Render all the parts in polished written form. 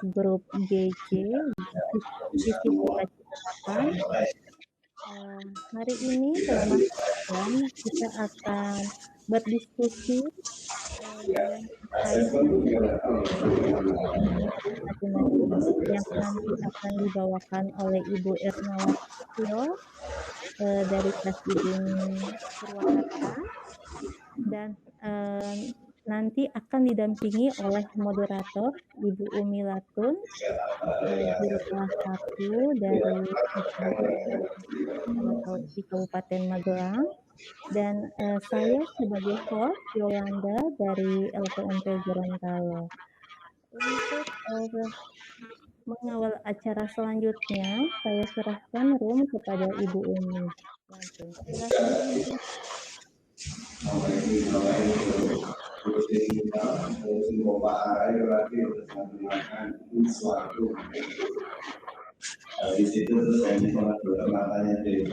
grup GJ, Gizi Papan. Hari ini selama jam kita akan berdiskusi terkait matematik yang nanti akan dibawakan oleh Ibu Ernawati Setio dari kelas Ibun Purwakarta, dan nanti akan didampingi oleh moderator Ibu Umi Latun, guru kelas 1 dari di Kabupaten Magelang, dan saya sebagai host Yolanda dari LPMP Gorontalo. Untuk mengawal acara selanjutnya, saya serahkan room kepada Ibu Umi. Silakan Ibu. Di situ terus saya matanya dari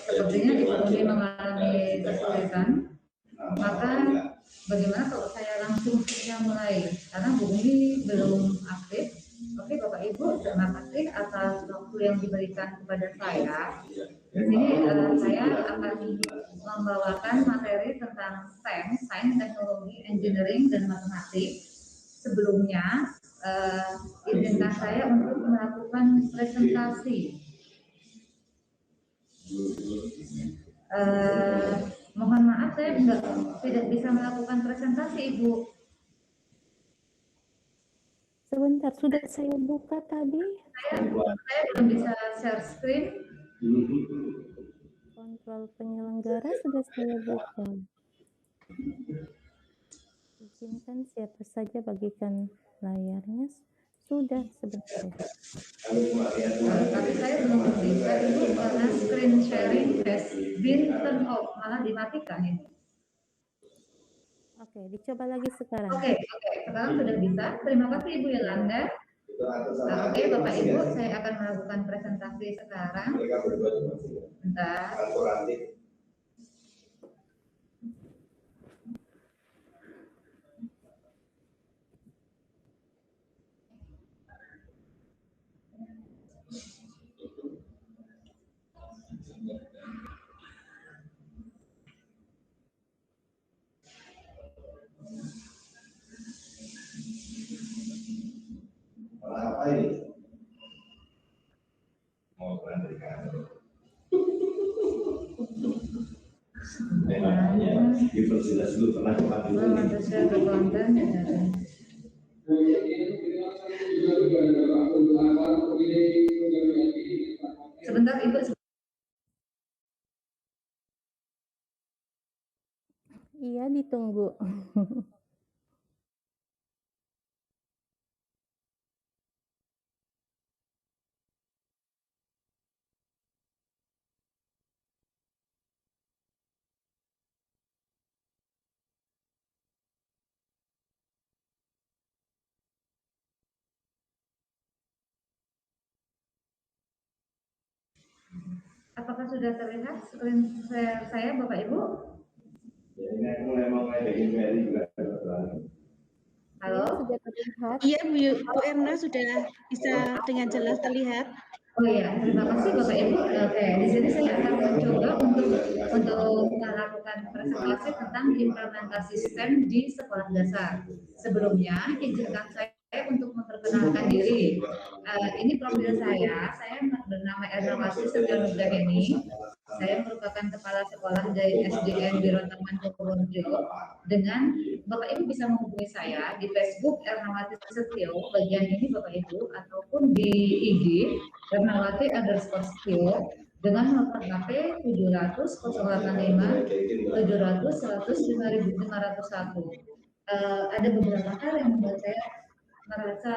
sepertinya Ibu Umi mengalami kesulitan, maka bagaimana kalau saya langsung saja mulai, karena Bu Umi belum aktif. Oke Bapak Ibu, terima kasih atas waktu yang diberikan kepada saya. Di sini saya akan membawakan materi tentang STEM, Sains, Teknologi, Engineering, dan Matematik. Sebelumnya, izinkan saya untuk melakukan presentasi. Mohon maaf, saya tidak bisa melakukan presentasi, Ibu. Sebentar, sudah saya buka tadi. Saya belum bisa share screen. Kontrol penyelenggara sudah saya buka. Izinkan siapa saja bagikan layarnya. Sudah sebentar. Tapi saya belum bisa, Ibu, karena screen sharing has been turned off, malah dimatikan ini. Oke, dicoba lagi sekarang. Oke, sekarang sudah bisa. Terima kasih Ibu Yolanda. Oke, Bapak Ibu, saya akan melakukan presentasi sekarang. Bentar. Apa ini? Mau berangkat. Enaknya diperjelas dulu pernah kemarin. Sebentar Ibu. Iya, ditunggu. Apakah sudah terlihat screen saya Bapak Ibu? Ya, ini aku memang ada email juga. Halo? Sudah terlihat? Iya Bu Erna sudah bisa dengan jelas terlihat. Oh iya, terima kasih Bapak Ibu. Oke, di sini saya akan mencoba untuk melakukan presentasi tentang implementasi STEM di sekolah dasar. Sebelumnya, izinkan saya untuk memperkenalkan diri. Ini profil saya bernama Ernawati Setio Nugraheni. Saya merupakan kepala sekolah dari SDN Wirotaman Purworejo. Dengan Bapak Ibu bisa menghubungi saya di Facebook Ernawati Setio bagian ini Bapak Ibu, ataupun di IG Ernawati _Setio dengan nomor HP 700 085 700 100 5501. Ada beberapa hal yang membuat saya merasa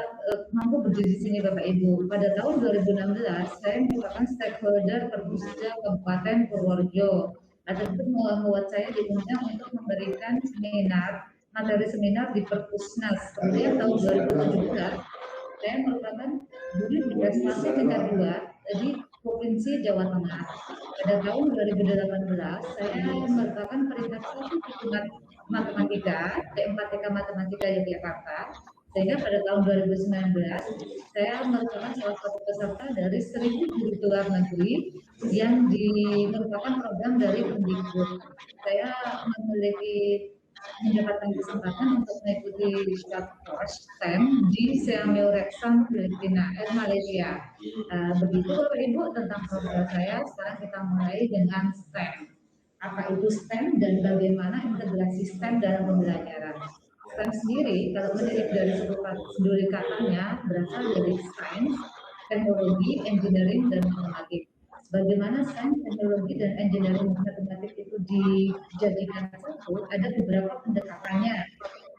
mampu berdiri di sini Bapak Ibu. Pada tahun 2016 saya merupakan stakeholder Perpusda Kabupaten Purworejo. Itu membuat saya diundang untuk memberikan materi seminar di Perpusnas. Kemudian tahun 2017 saya merupakan juri prestasi tingkat 2 di Provinsi Jawa Tengah. Pada tahun 2018, saya merupakan peringkat 1 di tingkat matematika, P4TK Matematika Yogyakarta. Sehingga pada tahun 2019, saya merupakan salah satu peserta dari 1000 guru di luar negeri yang merupakan program dari Kemdikbud. Saya mendapatkan kesempatan untuk mengikuti short course STEM di Siameo Rexam, Malaysia. Begitu Bapak Ibu tentang program saya. Sekarang kita mulai dengan STEM. Apa itu STEM dan bagaimana integrasi STEM dalam pembelajaran? STEM sendiri, kalau menilik dari sudut katanya, berasal dari Science, Teknologi, Engineering, dan Matematik. Bagaimana sains, teknologi, dan engineering matematik itu dijadikan satu, ada beberapa pendekatannya.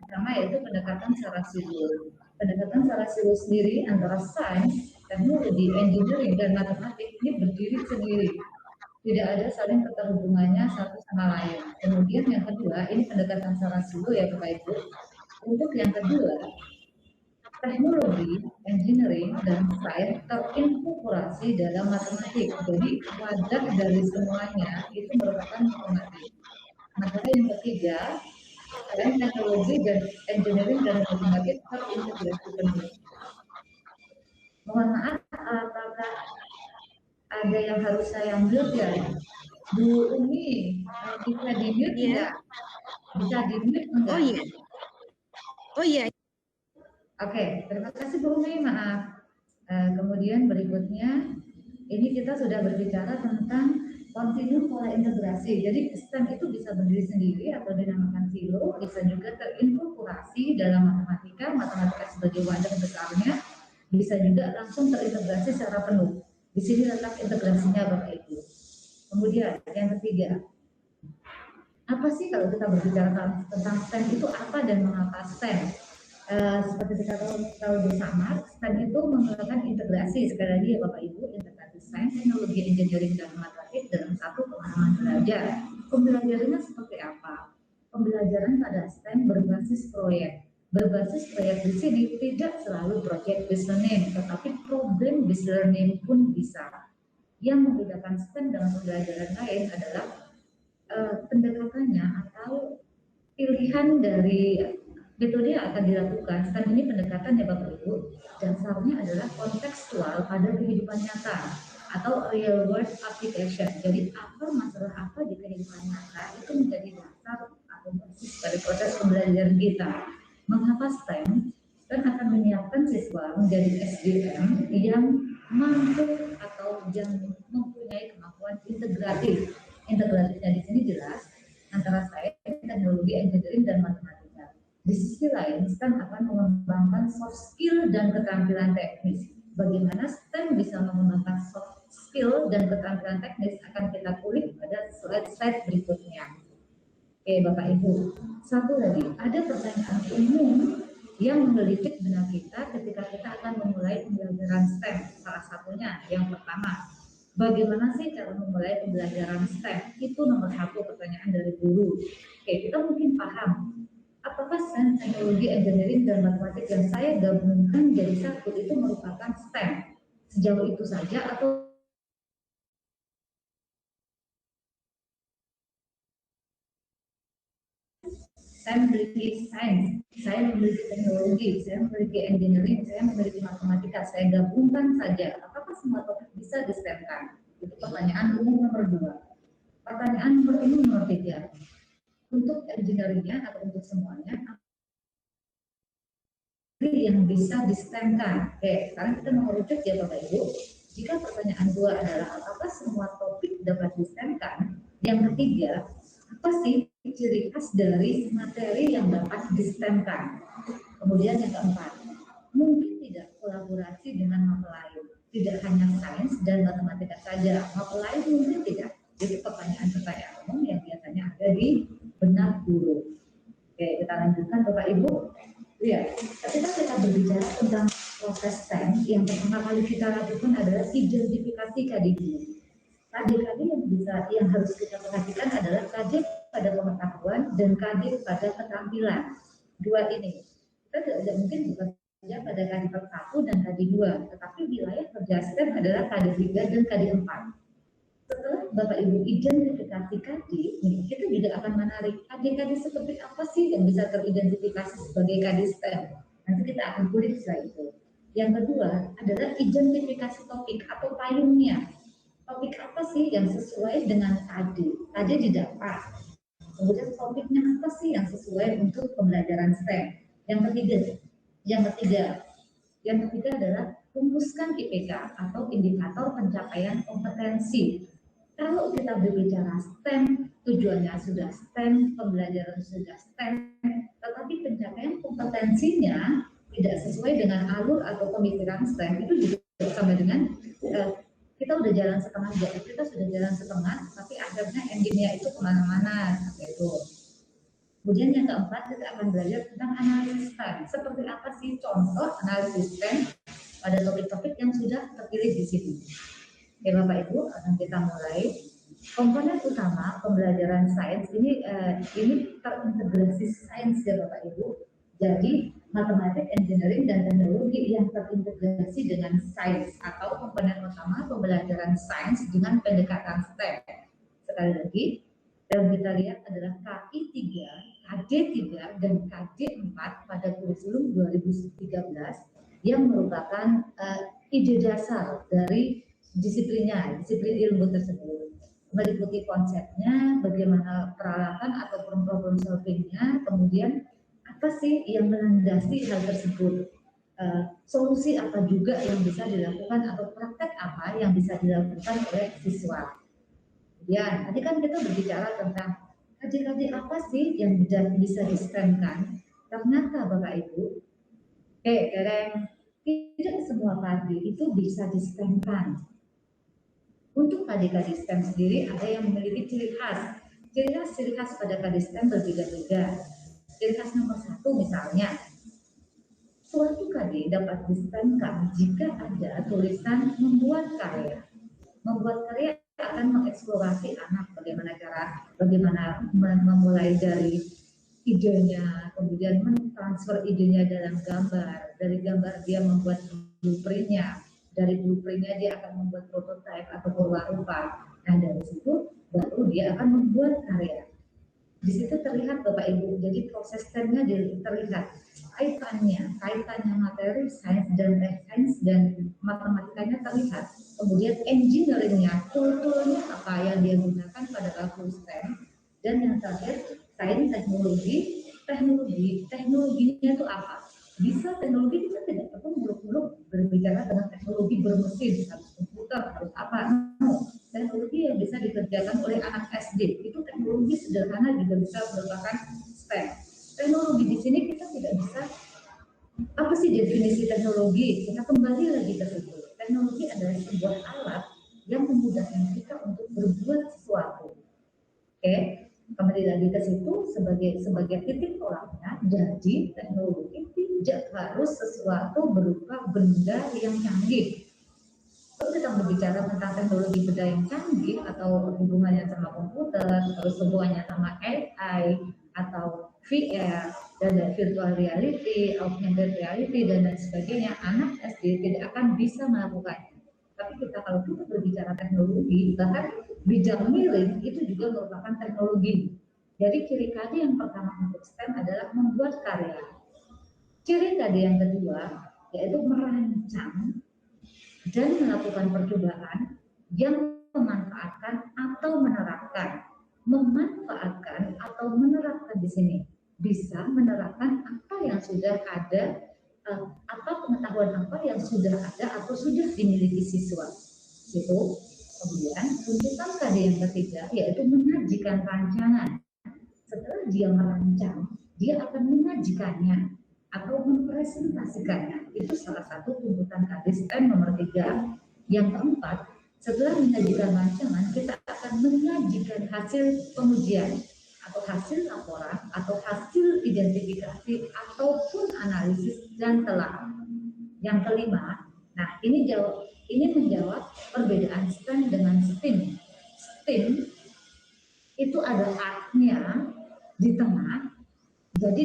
Pertama yaitu pendekatan secara silu. Pendekatan secara silu sendiri antara sains, teknologi, engineering, dan matematik ini berdiri sendiri. Tidak ada saling keterhubungannya satu sama lain. Kemudian yang kedua, ini pendekatan secara silu ya Bapak Ibu. Untuk yang kedua, teknologi, engineering, dan sains terinkorporasi dalam matematik. Jadi wadah dari semuanya itu merupakan matematik. Maka yang ketiga, sains, teknologi, dan engineering dan matematik terintegrasi penuh. Mohon maaf, apakah ada yang harus saya mute ya? Bu Umi, bisa di-mute enggak? Bisa di-mute enggak? Oh iya. Oh iya. Oke, terima kasih Bu Umi, maaf. Kemudian berikutnya, ini kita sudah berbicara tentang kontinu pola integrasi. Jadi STEM itu bisa berdiri sendiri atau dinamakan silo, bisa juga terinkorporasi dalam matematika sebagai wadah besarnya, bisa juga langsung terintegrasi secara penuh. Di sini letak integrasinya Bapak Ibu. Kemudian yang ketiga, apa sih kalau kita berbicara tentang STEM itu apa dan mengapa STEM? Seperti kita tahu bersama, STEM itu menggunakan integrasi, sekali lagi ya Bapak Ibu, integrasi sains, teknologi, engineering, dan matematik dalam satu pemahaman belajar. Pembelajarannya seperti apa? Pembelajaran pada STEM berbasis proyek. Berbasis proyek di sini tidak selalu project based learning, tetapi problem based learning pun bisa. Yang membedakan STEM dengan pembelajaran lain adalah pendekatannya atau pilihan dari metode yang akan dilakukan. STEM ini pendekatan ya Bapak Ibu, dasarnya adalah kontekstual pada kehidupan nyata atau real world application. Jadi apa masalah apa di kehidupan nyata itu menjadi dasar atau basis dari proses pembelajaran kita. Mengapa STEM? STEM akan menyiapkan siswa menjadi SDM yang mampu atau yang mempunyai kemampuan integratif. Integratifnya di sini jelas antara sains, teknologi, engineering, dan matematika. Di sisi lain, STEM akan mengembangkan soft skill dan keterampilan teknis. Bagaimana STEM bisa mengembangkan soft skill dan keterampilan teknis akan kita kulik pada slide berikutnya. Oke Bapak Ibu, satu lagi, ada pertanyaan umum yang menggelitik benak kita ketika kita akan memulai pembelajaran STEM. Salah satunya, yang pertama, bagaimana sih cara memulai pembelajaran STEM? Itu nomor satu pertanyaan dari guru. Oke, kita mungkin paham. Apakah sains, teknologi, engineering, dan matematik yang saya gabungkan jadi satu itu merupakan STEM? Sejauh itu saja atau saya memiliki sains, saya memiliki teknologi, saya memiliki engineering, saya memiliki matematika, saya gabungkan saja. Apakah semua topik bisa di-STEM-kan? Itu pertanyaan umum nomor 2. Pertanyaan umum nomor 3. Untuk engineering-nya atau untuk semuanya, yang bisa di-STEM-kan. Oke, sekarang kita mengerucut ya Bapak Ibu. Jika pertanyaan 2 adalah apakah semua topik dapat di-STEM-kan? Yang ketiga, apa sih ciri khas dari materi yang dapat di-STEM-kan? Kemudian yang keempat, mungkin tidak kolaborasi dengan mapel lain. Tidak hanya sains dan matematika saja, mapel lain mungkin tidak. Jadi pertanyaan-pertanyaan umum yang biasanya ada di benak guru. Oke, kita lanjutkan Bapak Ibu. Ya, ketika kita berbicara tentang proses STEM, yang pertama kali kita lakukan adalah identifikasi KDG. KD yang harus kita perhatikan adalah KD pada pengetahuan dan KD pada keterampilan. Dua ini, kita tidak mungkin bukan pada KD 1 dan KD 2, tetapi wilayah kerja STEM adalah KD 3 dan KD 4. Setelah Bapak Ibu identifikasi KD, kita juga akan menarik KD-KD seperti apa sih yang bisa teridentifikasi sebagai KD STEM. Nanti kita akan kulik setelah itu. Yang kedua adalah identifikasi topik atau payungnya. Topik apa sih yang sesuai dengan KD? KD didapat. Kemudian topiknya apa sih yang sesuai untuk pembelajaran STEM? Yang ketiga adalah rumuskan IPK atau indikator pencapaian kompetensi. Kalau kita berbicara STEM, tujuannya sudah STEM, pembelajaran sudah STEM, tetapi pencapaian kompetensinya tidak sesuai dengan alur atau pemikiran STEM, itu juga sama dengan kita udah jalan setengah, tapi akhirnya endingnya itu kemana-mana, seperti itu. Kemudian yang keempat, kita akan belajar tentang analisis STEM. Seperti apa sih contoh analisis STEM pada topik-topik yang sudah terpilih di sini. Oke Bapak Ibu, akan kita mulai. Komponen utama pembelajaran sains ini terintegrasi sains ya Bapak Ibu. Jadi matematik, engineering, dan teknologi yang terintegrasi dengan sains atau komponen utama pembelajaran sains dengan pendekatan STEM. Sekali lagi, yang kita lihat adalah KI 3, KD 3, dan KD 4 pada kurikulum 2013 yang merupakan ide dasar dari disiplin ilmu tersebut. Meliputi konsepnya, bagaimana peralatan atau problem solvingnya, kemudian apa sih yang melandasi hal tersebut, solusi apa juga yang bisa dilakukan atau praktek apa yang bisa dilakukan oleh siswa. Kemudian tadi kan kita berbicara tentang kajian apa sih yang bisa di-STEM-kan. Ternyata Bapak Ibu, tidak semua KD itu bisa di-STEM-kan. Untuk KD-KD STEM sendiri ada yang memiliki ciri khas. Ciri khas pada KD STEM berbeda-beda. Ciri khas nomor 1 misalnya, suatu KD dapat di-STEM-kan jika ada tulisan membuat karya. Membuat karya akan mengeksplorasi anak bagaimana memulai dari idenya, kemudian mentransfer idenya dalam gambar. Dari gambar dia membuat blueprint-nya. Dari blueprint-nya dia akan membuat prototipe atau perwarupa. Nah dari situ baru dia akan membuat karya. Di situ terlihat Bapak Ibu, jadi proses STEM-nya terlihat kaitannya materi sains dan matematikanya terlihat. Kemudian engineering-nya, tool-toolnya apa yang dia gunakan pada waktu STEM. Dan yang terakhir sains teknologinya itu apa? Bisa teknologi kita tidak perlu muluk-muluk berbicara tentang teknologi bermesin, harus komputer, harus apa? No. Teknologi yang bisa dikerjakan oleh anak SD itu teknologi sederhana juga bisa merupakan STEM. Teknologi di sini kita tidak bisa apa sih definisi teknologi? Kita kembali lagi ke situ. Teknologi adalah sebuah alat yang memudahkan kita untuk berbuat sesuatu. Oke, kembali lagi ke situ sebagai titik tolaknya. Jadi teknologi tidak harus sesuatu berupa benda yang canggih. Kalau kita berbicara tentang teknologi benda yang canggih atau hubungannya sama komputer, terus hubungannya sama AI atau VR dan virtual reality, augmented reality dan lain sebagainya, anak SD tidak akan bisa melakukannya. Tapi kalau kita berbicara teknologi, bahkan bidang miring itu juga merupakan teknologi. Jadi ciri KD yang pertama untuk STEM adalah membuat karya. Ciri KD yang kedua yaitu merancang dan melakukan percobaan yang memanfaatkan atau menerapkan. Memanfaatkan atau menerapkan di sini bisa menerapkan apa yang sudah ada, apa pengetahuan apa yang sudah ada atau sudah dimiliki siswa. Itu. Kemudian tuntutan KD yang ketiga yaitu menyajikan rancangan. Setelah dia merancang, dia akan menyajikannya atau mempresentasikannya. Itu salah satu tuntutan KD STEM nomor 3. Yang keempat, setelah menyajikan rancangan, kita akan menyajikan hasil pengujian atau hasil laporan atau hasil identifikasi ataupun analisis dan telah. Yang kelima, nah ini menjawab perbedaan STEM dengan STEAM. STEAM itu ada art-nya di tengah, jadi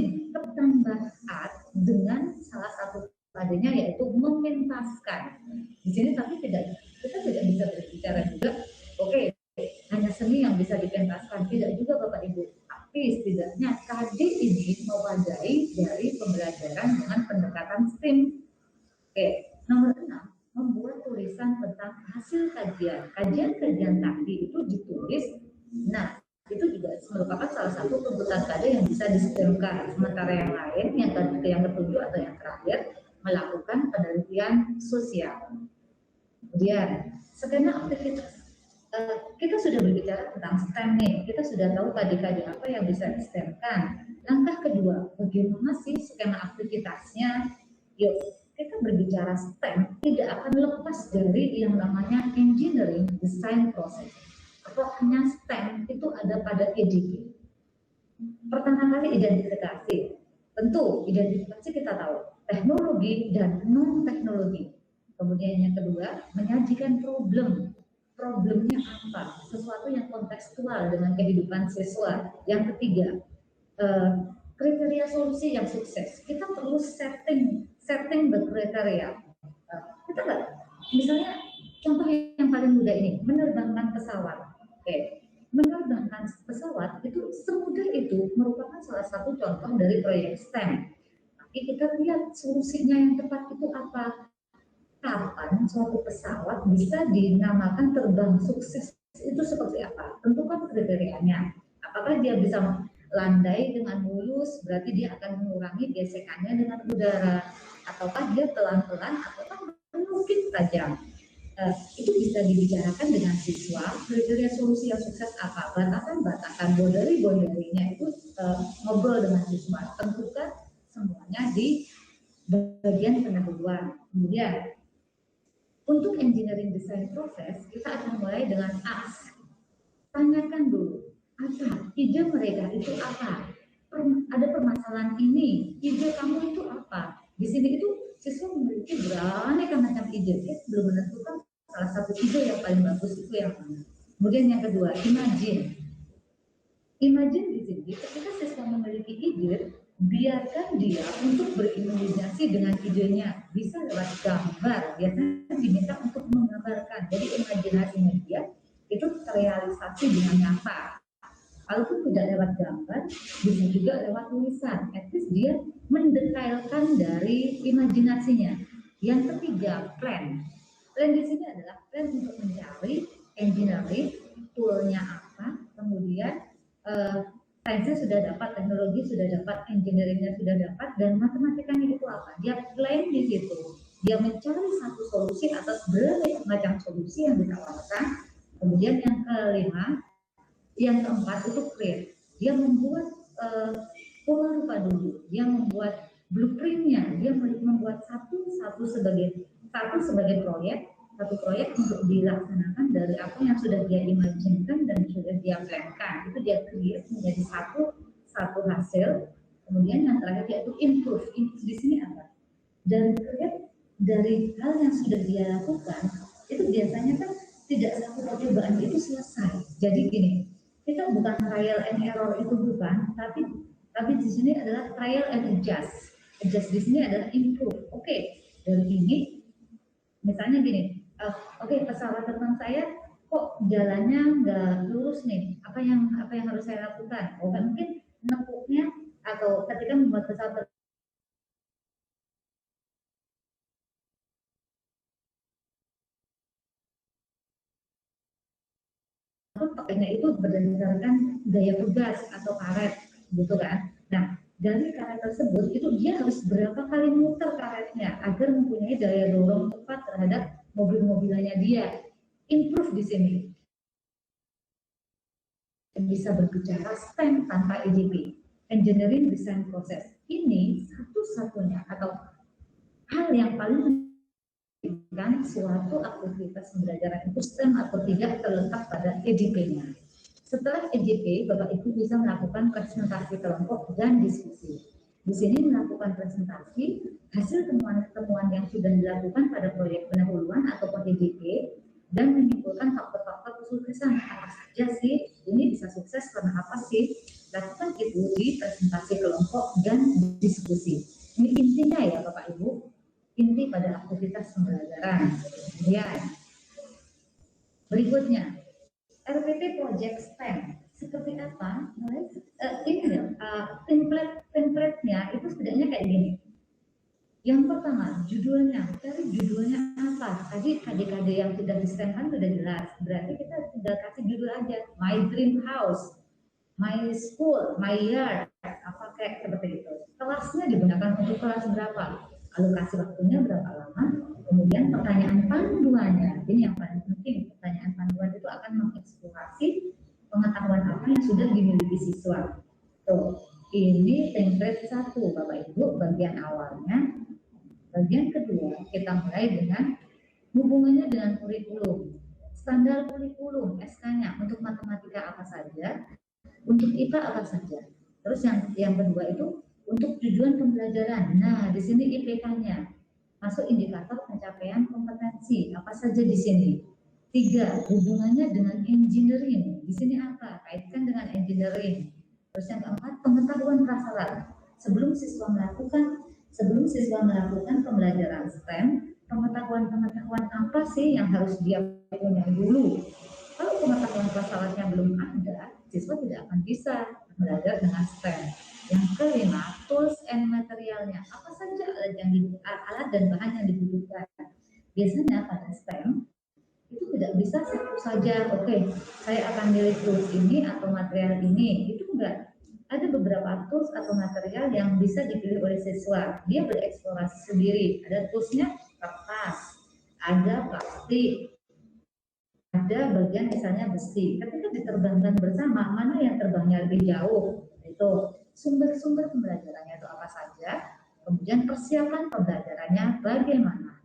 tambah art dengan salah satu adanya, yaitu mementaskan. Di sini tapi kita tidak bisa berbicara juga, oke, hanya seni yang bisa dipentaskan, tidak juga Bapak Ibu. Tapi setidaknya KD ini mewadahi dari pembelajaran dengan pendekatan STEAM. Oke, nomor 6, membuat tulisan tentang hasil kajian tadi itu ditulis. Nah, itu juga merupakan salah satu tuntutan KD yang bisa distemkan. Sementara yang lain, yang ketujuh atau yang terakhir, melakukan penelitian sosial. Kemudian, skema aktivitas. Kita sudah berbicara tentang STEM nih, kita sudah tahu KD-KD apa yang bisa di-STEM-kan. Langkah kedua, bagaimana sih skema aktivitasnya? Yuk, kita berbicara STEM tidak akan lepas dari yang namanya engineering design process. Pokoknya STEM itu ada pada EDP. Pertama kali identifikasi. Tentu identifikasi kita tahu teknologi dan non teknologi. Kemudian yang kedua, menyajikan problemnya apa, sesuatu yang kontekstual dengan kehidupan siswa. Yang ketiga, kriteria solusi yang sukses. Kita perlu setting the kriteria. Kita nggak, misalnya contoh yang paling mudah ini, menerbangkan pesawat. Oke, menerbangkan pesawat itu semudah itu merupakan salah satu contoh dari proyek STEM. Tapi kita lihat solusinya yang tepat itu apa? Kapan suatu pesawat bisa dinamakan terbang sukses itu seperti apa? Tentukan kriterianya. Apakah dia bisa landai dengan mulus, berarti dia akan mengurangi gesekannya dengan udara, ataukah dia pelan-pelan, ataukah mungkin tajam. Itu bisa dibicarakan dengan siswa. Kriteria solusi yang sukses apa? Batakan boundary-nya itu ngobrol dengan siswa. Tentukan semuanya di bagian pendahuluan. Kemudian untuk engineering design proses, kita akan mulai dengan ask. Tanyakan dulu, apa ide mereka itu apa? Ada permasalahan ini, ide kamu itu apa? Di sini itu siswa memiliki beraneka macam ide. Dia belum menentukan salah satu ide yang paling bagus itu yang mana. Kemudian yang kedua, imagine. Imagine di sini, ketika siswa memiliki ide, biarkan dia untuk berimajinasi dengan idenya, bisa lewat gambar. Biasanya diminta untuk menggambarkan, jadi imajinasinya dia itu terrealisasi dengan nyata. Kalaupun tidak lewat gambar, bisa juga lewat tulisan. At least dia mendetailkan dari imajinasinya. Yang ketiga, plan. Plan di sini adalah plan untuk mencari engineering, toolnya apa, kemudian sainsnya sudah dapat, teknologi sudah dapat, engineeringnya sudah dapat, dan matematikanya itu apa? Dia plan di situ. Dia mencari satu solusi atas berbagai macam solusi yang ditawarkan. Kemudian yang kelima, yang keempat itu create. Dia membuat pola rupa dulu. Dia membuat blueprintnya. Dia membuat satu sebagai proyek untuk dilaksanakan dari apa yang sudah dia imajinkan dan sudah dia plankan. Itu dia create menjadi satu hasil. Kemudian yang terakhir yaitu improve. Di sini apa? Dan create dari hal yang sudah dia lakukan itu biasanya kan tidak satu percobaan itu selesai. Jadi gini, kita bukan trial and error itu bukan, tapi di sini adalah trial and adjust. Adjust di sini adalah improve. Oke, dari ini misalnya gini, pesawat terbang saya kok jalannya nggak lurus nih, apa yang harus saya lakukan? Mungkin nekuknya atau ketika membuat pesawat pakainya itu berdasarkan gaya tugas atau karet gitu kan. Nah, dari karet tersebut itu dia harus berapa kali muter karetnya agar mempunyai daya dorong tepat terhadap mobil-mobilannya dia. Improve di sini. Bisa berbicara STEM tanpa EDP, Engineering Design Process. Ini satu-satunya atau hal yang paling dan suatu aktivitas pembelajaran itu STEM atau tidak terletak pada EDP-nya. Setelah EDP, Bapak Ibu bisa melakukan presentasi kelompok dan diskusi. Di sini melakukan presentasi hasil temuan-temuan yang sudah dilakukan pada proyek pendahuluan ataupun EDP dan menyimpulkan faktor-faktor kesuksesan apa saja sih ini bisa sukses karena apa sih. Lakukan itu di presentasi kelompok dan diskusi. Ini intinya ya Bapak Ibu. pembelajaran. Kemudian berikutnya RPP Project STEM seperti apa? Template-nya itu setidaknya kayak gini. Yang pertama, judulnya. Cari judulnya apa? Tadi KD-KD yang sudah distemkan sudah jelas. Berarti kita sudah kasih judul aja. My Dream House, My School, My Yard, apa kayak seperti itu. Kelasnya digunakan untuk kelas berapa? Alokasi waktunya berapa lama? Kemudian pertanyaan panduannya. Ini yang paling penting. Pertanyaan panduan itu akan mengeksplorasi pengetahuan apa yang sudah dimiliki siswa. Tuh, ini template 1, Bapak Ibu, bagian awalnya. Bagian kedua, kita mulai dengan hubungannya dengan kurikulum. Standar kurikulum, SK-nya untuk matematika apa saja, untuk IPA apa saja. Terus yang kedua itu untuk tujuan pembelajaran. Nah, di sini IPK-nya. Masuk indikator pencapaian kompetensi, apa saja di sini. 3, hubungannya dengan engineering. Di sini apa? Kaitkan dengan engineering. Terus yang keempat, pengetahuan prasarat. Sebelum siswa melakukan pembelajaran STEM, pengetahuan apa sih yang harus dia punya dulu? Kalau pengetahuan prasaratnya belum ada, siswa tidak akan bisa belajar dengan STEM. Yang kelima, tools and materialnya. Apa saja alat dan bahan yang dibutuhkan? Biasanya pada STEM itu tidak bisa satu saja. Oke, saya akan milih tools ini atau material ini. Itu enggak. Ada beberapa tools atau material yang bisa dipilih oleh siswa. Dia bereksplorasi sendiri. Ada toolsnya kertas, ada plastik, ada bagian misalnya besi. Ketika diterbangkan bersama, mana yang terbangnya lebih jauh? Itu sumber-sumber pembelajarannya itu apa saja. Kemudian persiapan pembelajarannya bagaimana.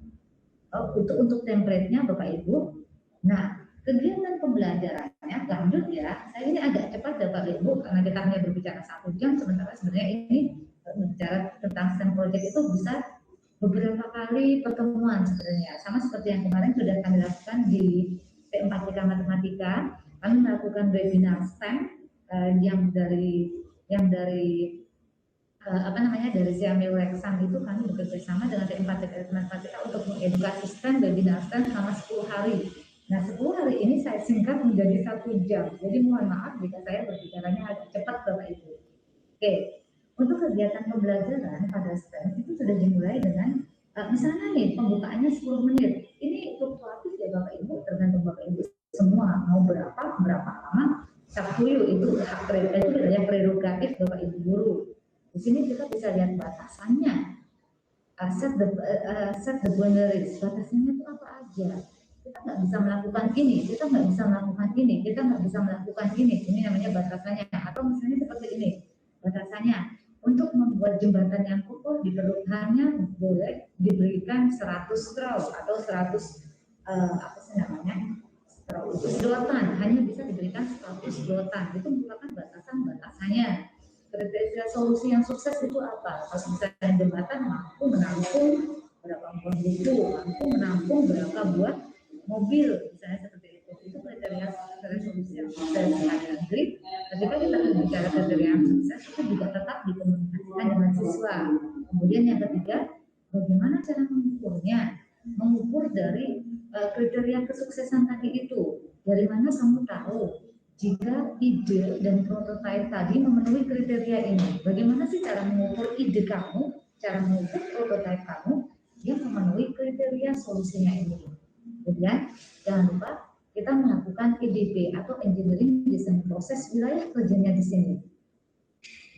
Untuk template-nya Bapak Ibu. Nah, kegiatan pembelajarannya lanjut ya. Saya ini agak cepat ya Bapak Ibu karena kita hanya berbicara 1 jam, sementara sebenarnya ini bicara tentang STEM project itu bisa beberapa kali pertemuan sebenarnya. Sama seperti yang kemarin sudah kami lakukan di P4TK Matematika. Kami melakukan webinar STEM yang dari dari Siamil Lexan itu kami bekerja sama dengan P4TK Matematika untuk mengedukasi STEM webinar STEM selama 10 hari. Nah, 10 hari ini saya singkat menjadi 1 jam. Jadi mohon maaf jika saya berbicaranya agak cepat Bapak Ibu. Oke, untuk kegiatan pembelajaran pada STEM itu sudah dimulai dengan misalnya nih pembukaannya 10 menit. Ini fluktuatif ya Bapak Ibu, tergantung Bapak Ibu semua mau berapa lama. Sabtu itu hak prerogatif Bapak Ibu guru. Di sini kita bisa lihat batasannya. Set the boundaries. Batasannya itu apa aja? Kita nggak bisa melakukan ini, kita nggak bisa melakukan ini, kita nggak bisa melakukan ini. Ini namanya batasannya. Atau misalnya seperti ini, batasannya. Untuk membuat jembatan yang kokoh hanya boleh diberikan 100 straw atau 100 sedotan, hanya bisa diberikan 100 sedotan. Itu merupakan batasannya. Kriteria solusi yang sukses itu apa? Kalau misalnya jembatan mampu menampung berapa buah buku, mampu menampung berapa buah mobil, misalnya seperti itu. Itu kriteria solusi yang sukses. Negeri, ketika kita berbicara kriteria yang sukses, itu juga tetap dikomunikasikan dengan siswa. Kemudian yang ketiga, bagaimana cara mengukurnya? Mengukur dari kriteria kesuksesan tadi itu. Dari mana kamu tahu jika ide dan prototipe tadi memenuhi kriteria ini? Bagaimana sih cara mengukur ide kamu, cara mengukur prototipe kamu yang memenuhi kriteria solusinya ini? Kemudian jangan lupa kita melakukan EDP atau Engineering Design Process wilayah kerjanya di sini.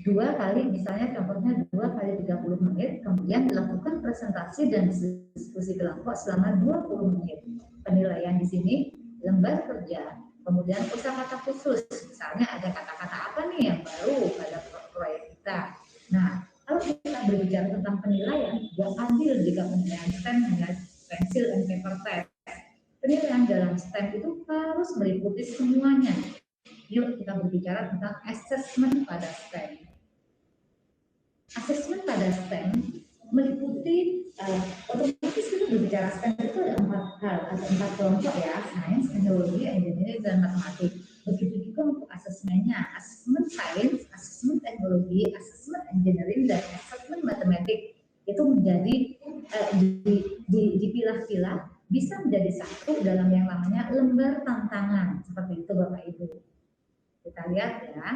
2 kali, misalnya contohnya 2 kali 30 menit, kemudian dilakukan presentasi dan diskusi kelompok selama 20 menit. Penilaian di sini, lembar kerja, kemudian kosakata khusus, misalnya ada kata-kata apa nih yang baru pada proyek kita. Nah, kalau kita berbicara tentang penilaian, gak adil jika penilaian STEM hanya pensil dan paper test. Penilaian dalam STEM itu harus meliputi semuanya. Yuk kita berbicara tentang assessment pada STEM. Assessment pada STEM meliputi otomatis kita berbicara STEM itu ada 4 hal, ada 4 kelompok ya, sains, teknologi, engineering, dan matematik. Begitu juga untuk asesmennya, asesmen sains, asesmen teknologi, asesmen engineering, dan asesmen matematik itu menjadi dipilih dipilah-pilah bisa menjadi satu dalam yang namanya lembar tantangan. Seperti itu Bapak Ibu. Kita lihat ya.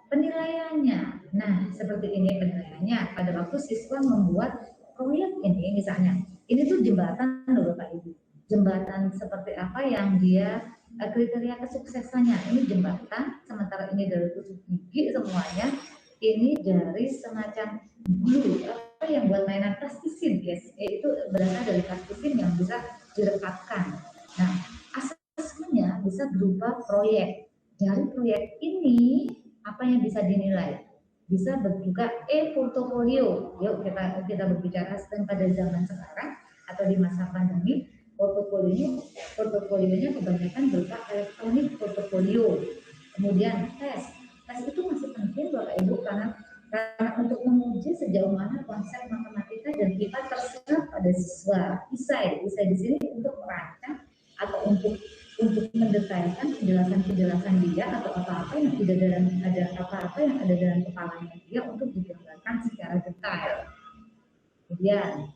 Penilaiannya. Nah, seperti ini penilaiannya. Pada waktu siswa membuat proyek ini misalnya, ini tuh jembatan loh Bapak Ibu. Jembatan seperti apa yang dia kriteria kesuksesannya. Ini jembatan, sementara ini dari tusuk gigi semuanya. Ini dari semacam glue, apa yang buat mainan plastisin, guys. Itu berasal dari plastisin yang bisa direkatkan. Nah, asesmennya bisa berupa proyek. Dari proyek ini apa yang bisa dinilai? Bisa juga portofolio. Yuk kita berbicara pada zaman sekarang atau di masa pandemi, portofolionya kebanyakan berupa elektronik portofolio. Kemudian tes itu masih penting Bapak Ibu karena untuk menguji sejauh mana konsep matematika dan IPA terserap pada siswa. Isai di sini untuk merancang atau untuk mendetailkan penjelasan dia atau apa-apa yang ada dalam kepalanya dia untuk digambarkan secara detail. Kemudian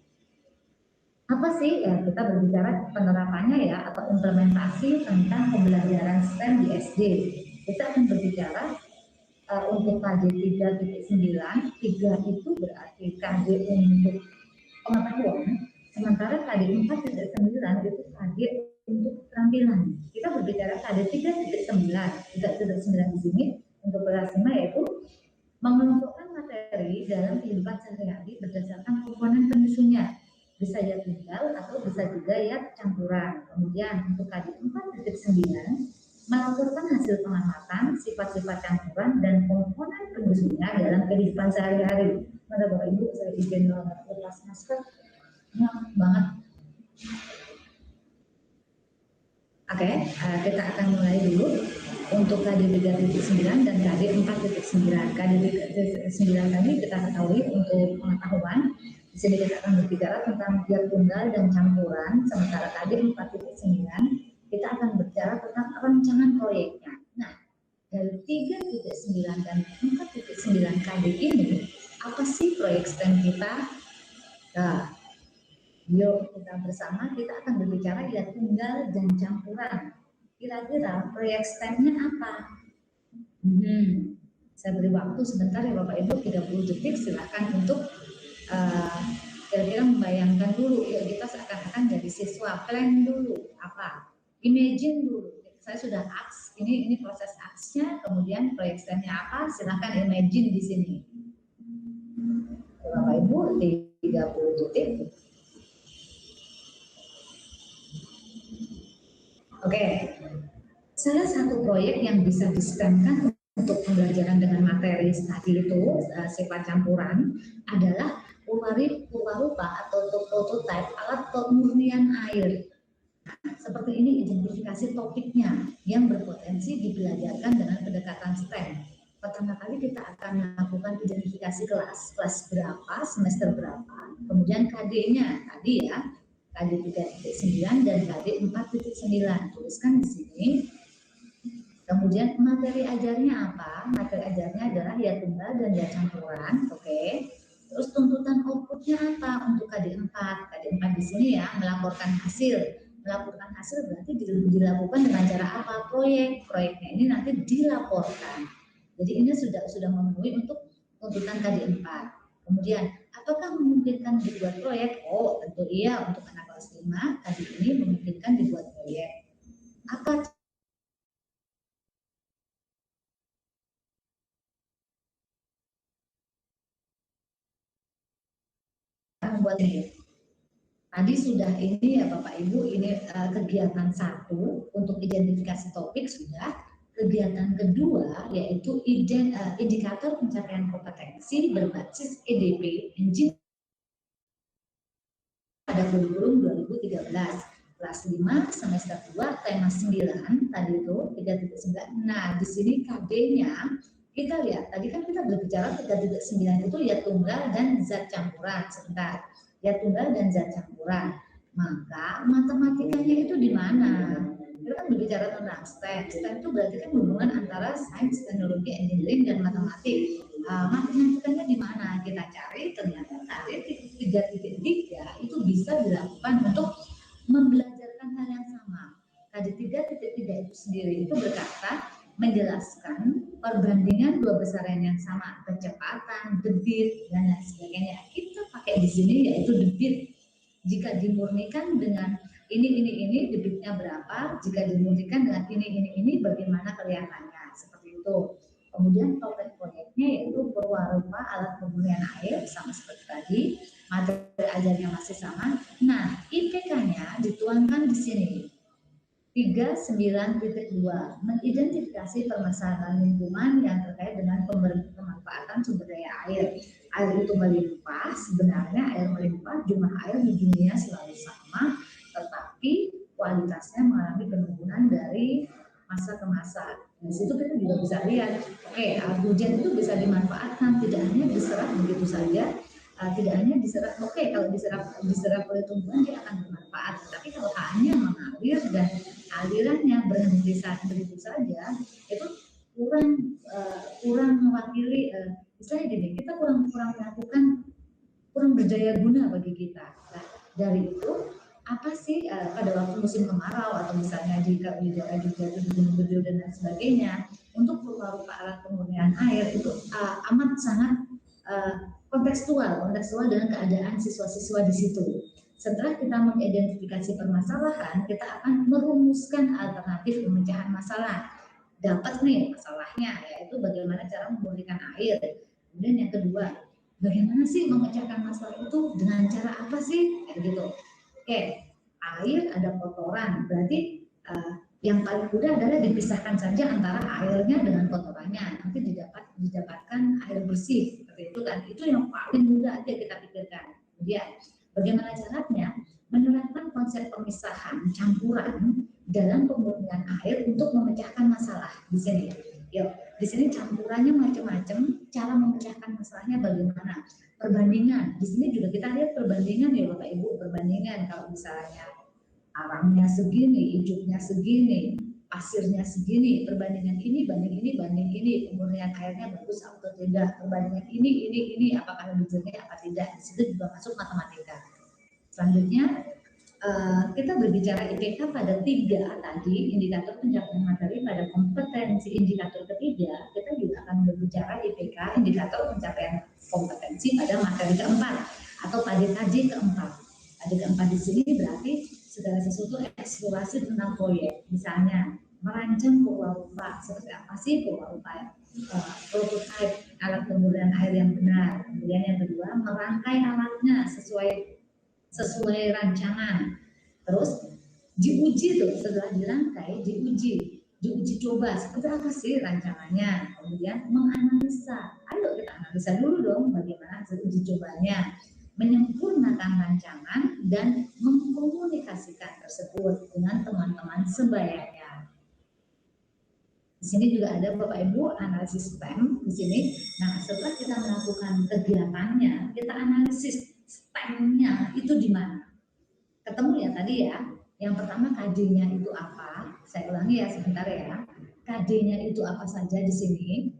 apa sih ya, kita berbicara penerapannya ya atau implementasi tentang pembelajaran STEM di SD. Kita akan berbicara untuk KD 3.9, 3 itu berarti KD untuk pengetahuan, sementara KD 4.9 itu KD untuk keterampilan. Kita berbicara KD 3.9 di sini untuk kelas 5 yaitu mengelompokkan materi dalam kehidupan sehari-hari berdasarkan komponen penyusunnya. Bisa ya tunggal atau bisa juga ya campuran. Kemudian untuk KD 4.9 melaporkan hasil pengamatan, sifat-sifat campuran dan komponen penyusunnya dalam kehidupan sehari-hari. Mana Bapak Ibu, saya izin lepas masker. Banget. Oke, kita akan mulai dulu untuk KD 3.9 dan KD 4.9. KD 3.9 tadi kita ketahui untuk pengetahuan. Di sini kita akan berbicara tentang biak tunggal dan campuran, sementara KD 4.9 kita akan berbicara tentang rancangan proyeknya. Nah, dari 3.9 dan 4.9 KD ini, apa sih proyek STEM kita? Nah, yuk kita bersama kita akan berbicara biak tunggal dan campuran. Kira-kira proyek STEM-nya apa? Saya beri waktu sebentar ya Bapak Ibu, 30 detik silakan untuk kira-kira membayangkan dulu. Yuk kita seakan-akan jadi siswa, plan dulu apa? Imagine dulu. Saya sudah aks, ini proses aksnya, kemudian proyek STEM-nya apa? Silakan imagine di sini. Bapak Ibu, 30 detik. Oke, salah satu proyek yang bisa di-STEM-kan untuk pembelajaran dengan materi tadi itu sifat campuran adalah purwarupa atau prototipe alat pemurnian air. Seperti ini identifikasi topiknya yang berpotensi dibelajarkan dengan pendekatan STEM. Pertama kali kita akan melakukan identifikasi kelas berapa, semester berapa, kemudian KD-nya tadi ya, KD 3.9 dan KD 4.9. Tuliskan di sini. Kemudian materi ajarnya apa? Materi ajarnya adalah ya tunggal dan ya campuran, oke. Terus tuntutan outputnya apa untuk KD 4? KD 4 di sini ya, melaporkan hasil. Melaporkan hasil berarti dilakukan dengan cara apa? Proyeknya ini nanti dilaporkan. Jadi ini sudah memenuhi untuk tuntutan KD 4. Kemudian apakah memungkinkan dibuat proyek? Oh tentu iya, untuk anak kelas 5 KD ini memungkinkan dibuat proyek. Apa membuat ini? Tadi sudah ini ya Bapak Ibu, ini kegiatan 1 untuk identifikasi topik sudah. Kegiatan kedua yaitu indikator pencapaian kompetensi berbasis EDP Engine pada kurikulum 2013 kelas 5 semester 2 tema 9 tadi itu 3.9. Nah di sini KD-nya kita lihat tadi kan kita berbicara 3.9 itu ya tunggal dan zat campuran. Sebentar, ya tunggal dan zat campuran. Maka matematikanya itu di mana? Kita kan berbicara tentang STEM. STEM itu berarti kan hubungan antara sains, teknologi, engineering, dan matematik. Matematikanya di mana? Kita cari ternyata KD 3.3 itu bisa dilakukan untuk membelajarkan hal yang sama. KD 3.3 itu sendiri itu berkata menjelaskan perbandingan dua besaran yang sama, kecepatan, debit, dan lain sebagainya. Kita pakai di sini yaitu debit. Jika dimurnikan dengan ini debitnya berapa, jika dimurnikan dengan ini bagaimana kelihatannya, seperti itu. Kemudian topik proyeknya yaitu perwarupa alat pemurnian air, sama seperti tadi, materi ajarnya masih sama. Nah, IPK-nya dituangkan di sini. 39.2 mengidentifikasi permasalahan lingkungan yang terkait dengan pemanfaatan sumber daya air. Air itu melimpah, sebenarnya air melimpah, jumlah air di dunia selalu sama, tetapi kualitasnya mengalami penurunan dari masa ke masa. Di situ kita juga bisa lihat, oke, air hujan itu bisa dimanfaatkan, tidak hanya diserap begitu saja, tidak hanya diserap, oke, kalau diserap oleh tumbuhan dia akan bermanfaat, tapi kalau hanya mengalir dan alirannya berhenti begitu saja, itu kurang mewakili, misalnya gini, kita kurang melakukan, kurang berdaya guna bagi kita. Nah, dari itu apa sih pada waktu musim kemarau atau misalnya di daerah juga di Gunung Kidul dan lain sebagainya, untuk rupa-rupa alat pemurnian air itu amat sangat kontekstual dengan keadaan siswa-siswa di situ. Setelah kita mengidentifikasi permasalahan, kita akan merumuskan alternatif pemecahan masalah. Dapat nih masalahnya, yaitu bagaimana cara memurnikan air. Kemudian yang kedua, bagaimana sih memecahkan masalah itu, dengan cara apa sih, kayak gitu. Oke, air ada kotoran, berarti yang paling mudah adalah dipisahkan saja antara airnya dengan kotorannya, nanti didapatkan air bersih, seperti itu kan. Itu yang paling mudah aja kita pikirkan. Kemudian bagaimana caranya menerapkan konsep pemisahan campuran dalam pemurnian air untuk memecahkan masalah di sini. Yuk, di sini campurannya macam-macam, cara memecahkan masalahnya bagaimana? Perbandingan. Di sini juga kita lihat perbandingan ya Bapak Ibu, perbandingan kalau misalnya arangnya segini, hijaunya segini, pasirnya segini, perbandingan ini banding ini, pemurnian airnya bagus atau tidak, perbandingan ini, apakah lebih jernih apa tidak, di situ juga masuk matematika. Selanjutnya kita berbicara IPK pada 3 tadi, indikator pencapaian materi. Pada kompetensi indikator ketiga, kita juga akan berbicara IPK, indikator pencapaian kompetensi pada materi keempat atau pada KD keempat. KD keempat di sini berarti segala sesuatu eksplorasi tentang proyek, misalnya merancang perwarupa, seperti apa sih perwarupa, prototipe alat pemurnian air yang benar. Kemudian yang kedua, merangkai alatnya sesuai rancangan. Terus diuji tuh, setelah dirangkai diuji coba seperti apa sih rancangannya. Kemudian menganalisa, ayo kita analisa dulu dong bagaimana uji cobanya, menyempurnakan rancangan dan mengkomunikasikan tersebut dengan teman-teman sebayanya. Di sini juga ada Bapak Ibu analisis STEM di sini. Nah, setelah kita melakukan kegiatannya, kita analisis STEM-nya itu di mana. Ketemu ya tadi ya. Yang pertama KD-nya itu apa? Saya ulangi ya sebentar ya. KD-nya itu apa saja di sini?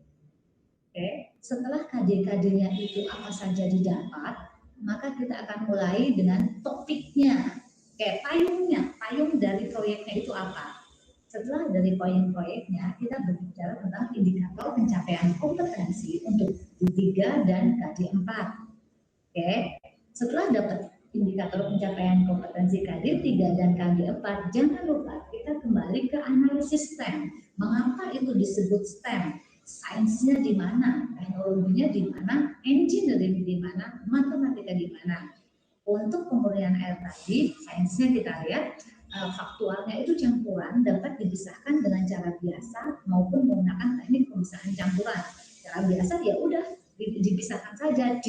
Oke. Setelah KD-nya itu apa saja didapat, maka kita akan mulai dengan topiknya. Kayak payung dari proyeknya itu apa? Setelah dari proyeknya, kita berbicara tentang indikator pencapaian kompetensi untuk D3 dan KD 4. Oke. Setelah dapat indikator pencapaian kompetensi KD 3 dan KD 4, jangan lupa kita kembali ke analisis STEM. Mengapa itu disebut STEM? Sainsnya di mana, teknologinya di mana, engineering di mana, matematika di mana. Untuk pemurnian air tadi, sainsnya kita lihat faktualnya itu campuran dapat dipisahkan dengan cara biasa maupun menggunakan teknik pemisahan campuran. Cara biasa ya udah dipisahkan saja,